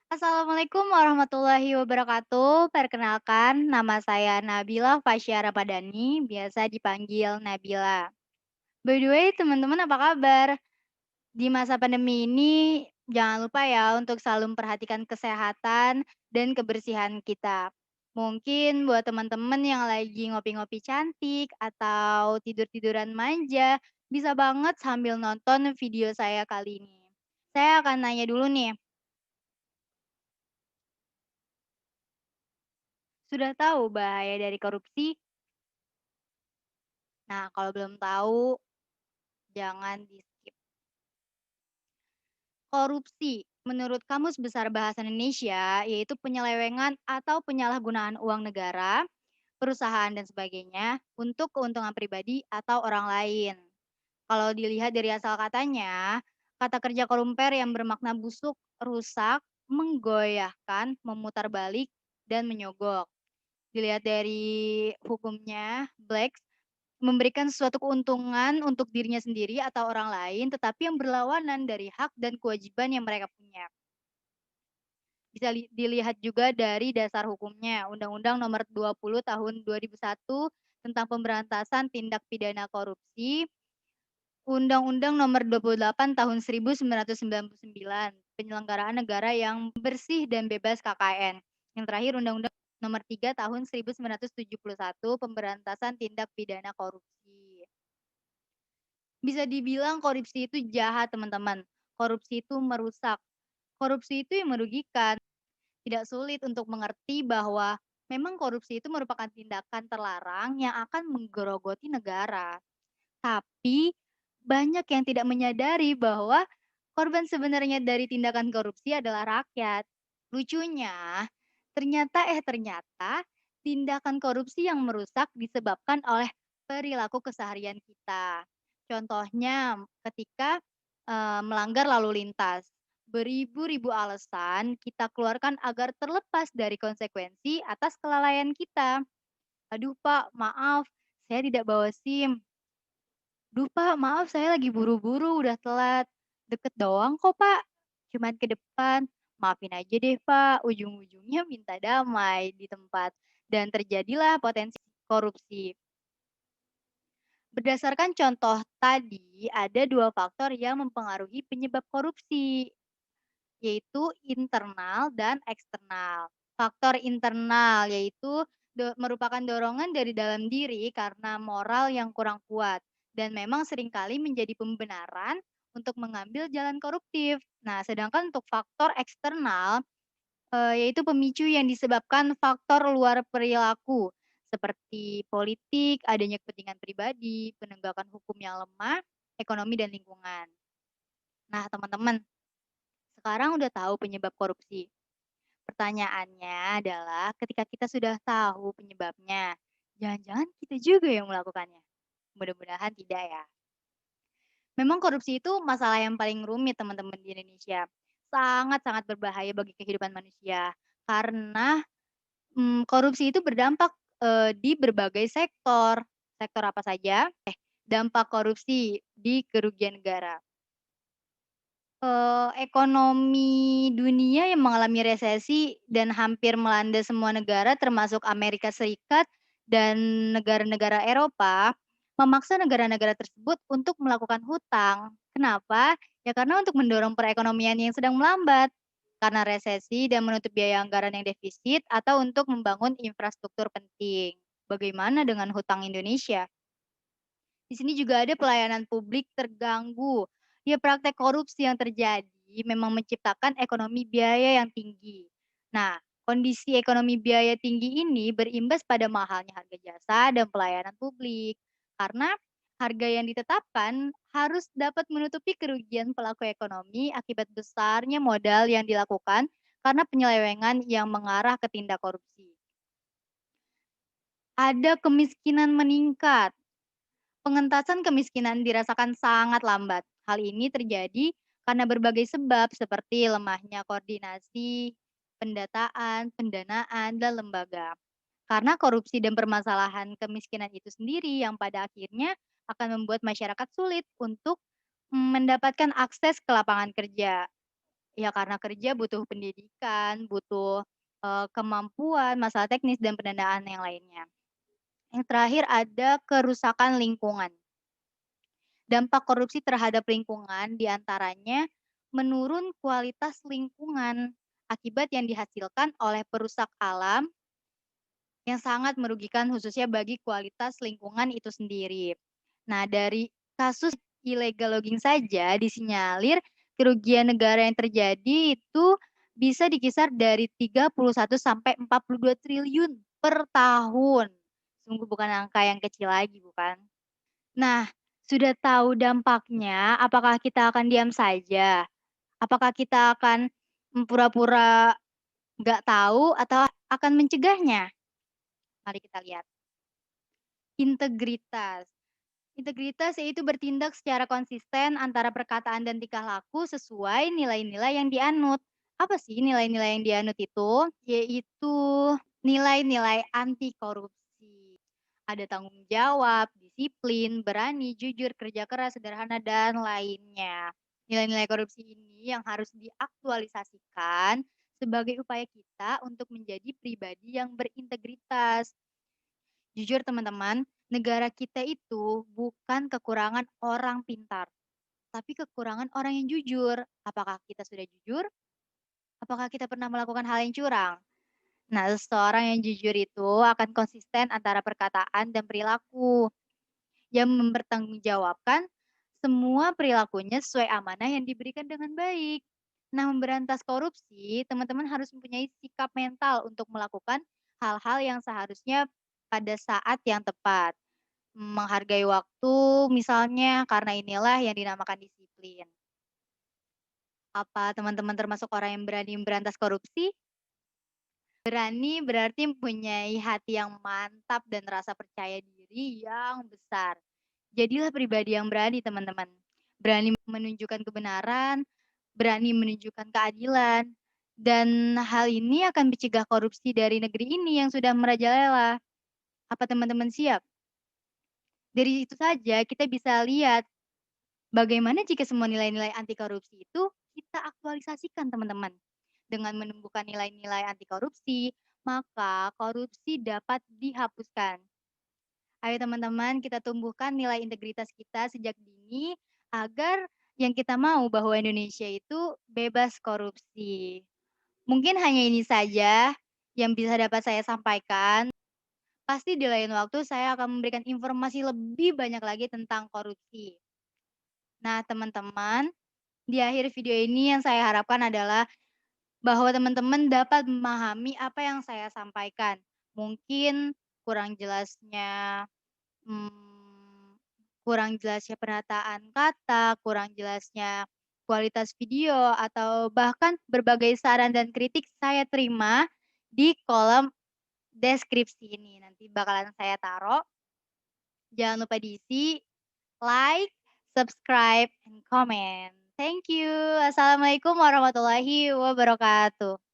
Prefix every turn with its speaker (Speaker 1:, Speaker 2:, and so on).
Speaker 1: Assalamualaikum warahmatullahi wabarakatuh. Perkenalkan, nama saya Nabila Fasya Ramadhani, biasa dipanggil Nabila. By the way, teman-teman apa kabar? Di masa pandemi ini, jangan lupa ya untuk selalu memperhatikan kesehatan dan kebersihan kita. Mungkin buat teman-teman yang lagi ngopi-ngopi cantik atau tidur-tiduran manja, bisa banget sambil nonton video saya kali ini. Saya akan nanya dulu nih, sudah tahu bahaya dari korupsi? Nah, kalau belum tahu, jangan di-skip. Korupsi, menurut Kamus Besar Bahasa Indonesia, yaitu penyelewengan atau penyalahgunaan uang negara, perusahaan, dan sebagainya untuk keuntungan pribadi atau orang lain. Kalau dilihat dari asal katanya, kata kerja korumper yang bermakna busuk, rusak, menggoyahkan, memutar balik, dan menyogok. Dilihat dari hukumnya, Blacks memberikan suatu keuntungan untuk dirinya sendiri atau orang lain, tetapi yang berlawanan dari hak dan kewajiban yang mereka punya. Bisa dilihat juga dari dasar hukumnya, Undang-Undang Nomor 20 Tahun 2001 tentang Pemberantasan Tindak Pidana Korupsi, Undang-Undang Nomor 28 Tahun 1999, Penyelenggaraan Negara yang Bersih dan Bebas KKN. Yang terakhir Undang-Undang Nomor 3 Tahun 1971, Pemberantasan Tindak Pidana Korupsi. Bisa dibilang korupsi itu jahat, teman-teman. Korupsi itu merusak. Korupsi itu yang merugikan. Tidak sulit untuk mengerti bahwa memang korupsi itu merupakan tindakan terlarang yang akan menggerogoti negara. Tapi banyak yang tidak menyadari bahwa korban sebenarnya dari tindakan korupsi adalah rakyat. Lucunya, ternyata tindakan korupsi yang merusak disebabkan oleh perilaku keseharian kita. Contohnya ketika, melanggar lalu lintas. Beribu-ribu alasan kita keluarkan agar terlepas dari konsekuensi atas kelalaian kita. "Aduh Pak, maaf, saya tidak bawa SIM." "Duh Pak, maaf saya lagi buru-buru, udah telat." "Deket doang kok Pak, cuman ke depan." "Maafin aja deh Pak." Ujung-ujungnya minta damai di tempat, dan terjadilah potensi korupsi. Berdasarkan contoh tadi, ada 2 faktor yang mempengaruhi penyebab korupsi, yaitu internal dan eksternal. Faktor internal yaitu merupakan dorongan dari dalam diri karena moral yang kurang kuat dan memang seringkali menjadi pembenaran untuk mengambil jalan koruptif. Nah, sedangkan untuk faktor eksternal, yaitu pemicu yang disebabkan faktor luar perilaku seperti politik, adanya kepentingan pribadi, penegakan hukum yang lemah, ekonomi dan lingkungan. Nah, teman-teman, sekarang udah tahu penyebab korupsi. Pertanyaannya adalah ketika kita sudah tahu penyebabnya, jangan-jangan kita juga yang melakukannya? Mudah-mudahan tidak ya. Memang korupsi itu masalah yang paling rumit teman-teman di Indonesia. Sangat-sangat berbahaya bagi kehidupan manusia. Karena, korupsi itu berdampak, di berbagai sektor. Sektor apa saja? Dampak korupsi di kerugian negara. Ekonomi dunia yang mengalami resesi dan hampir melanda semua negara termasuk Amerika Serikat dan negara-negara Eropa, memaksa negara-negara tersebut untuk melakukan hutang. Kenapa? Ya karena untuk mendorong perekonomian yang sedang melambat, karena resesi dan menutup biaya anggaran yang defisit atau untuk membangun infrastruktur penting. Bagaimana dengan hutang Indonesia? Di sini juga ada pelayanan publik terganggu. Ya praktek korupsi yang terjadi memang menciptakan ekonomi biaya yang tinggi. Nah, kondisi ekonomi biaya tinggi ini berimbas pada mahalnya harga jasa dan pelayanan publik. Karena harga yang ditetapkan harus dapat menutupi kerugian pelaku ekonomi akibat besarnya modal yang dilakukan karena penyelewengan yang mengarah ke tindak korupsi. Ada kemiskinan meningkat. Pengentasan kemiskinan dirasakan sangat lambat. Hal ini terjadi karena berbagai sebab seperti lemahnya koordinasi, pendataan, pendanaan, dan lembaga. Karena korupsi dan permasalahan kemiskinan itu sendiri yang pada akhirnya akan membuat masyarakat sulit untuk mendapatkan akses ke lapangan kerja. Ya karena kerja butuh pendidikan, butuh, kemampuan, masalah teknis dan pendanaan yang lainnya. Yang terakhir ada kerusakan lingkungan. Dampak korupsi terhadap lingkungan diantaranya menurun kualitas lingkungan akibat yang dihasilkan oleh perusak alam yang sangat merugikan khususnya bagi kualitas lingkungan itu sendiri. Nah, dari kasus illegal logging saja disinyalir kerugian negara yang terjadi itu bisa dikisar dari 31 sampai 42 triliun per tahun. Sungguh bukan angka yang kecil lagi, bukan? Nah, sudah tahu dampaknya, apakah kita akan diam saja? Apakah kita akan pura-pura nggak tahu atau akan mencegahnya? Mari kita lihat. Integritas. Integritas yaitu bertindak secara konsisten antara perkataan dan tingkah laku sesuai nilai-nilai yang dianut. Apa sih nilai-nilai yang dianut itu? Yaitu nilai-nilai anti korupsi. Ada tanggung jawab, disiplin, berani, jujur, kerja keras, sederhana, dan lainnya. Nilai-nilai korupsi ini yang harus diaktualisasikan sebagai upaya kita untuk menjadi pribadi yang berintegritas. Jujur teman-teman, negara kita itu bukan kekurangan orang pintar, tapi kekurangan orang yang jujur. Apakah kita sudah jujur? Apakah kita pernah melakukan hal yang curang? Nah, seseorang yang jujur itu akan konsisten antara perkataan dan perilaku, yang mempertanggungjawabkan semua perilakunya sesuai amanah yang diberikan dengan baik. Nah, memberantas korupsi, teman-teman harus mempunyai sikap mental untuk melakukan hal-hal yang seharusnya pada saat yang tepat. Menghargai waktu misalnya, karena inilah yang dinamakan disiplin. Apa teman-teman termasuk orang yang berani memberantas korupsi? Berani berarti mempunyai hati yang mantap dan rasa percaya diri yang besar. Jadilah pribadi yang berani teman-teman. Berani menunjukkan kebenaran, berani menunjukkan keadilan, dan hal ini akan mencegah korupsi dari negeri ini yang sudah merajalela. Apa teman-teman siap? Dari itu saja kita bisa lihat bagaimana jika semua nilai-nilai anti korupsi itu kita aktualisasikan teman-teman. Dengan menumbuhkan nilai-nilai anti korupsi, maka korupsi dapat dihapuskan. Ayo teman-teman kita tumbuhkan nilai integritas kita sejak dini agar yang kita mau bahwa Indonesia itu bebas korupsi. Mungkin hanya ini saja yang bisa dapat saya sampaikan. Pasti di lain waktu saya akan memberikan informasi lebih banyak lagi tentang korupsi. Nah, teman-teman, di akhir video ini yang saya harapkan adalah bahwa teman-teman dapat memahami apa yang saya sampaikan. Mungkin kurang jelasnya, kurang jelasnya penataan kata, kurang jelasnya kualitas video, atau bahkan berbagai saran dan kritik saya terima di kolom deskripsi ini. Nanti bakalan saya taruh. Jangan lupa diisi, like, subscribe, and comment. Thank you. Assalamualaikum warahmatullahi wabarakatuh.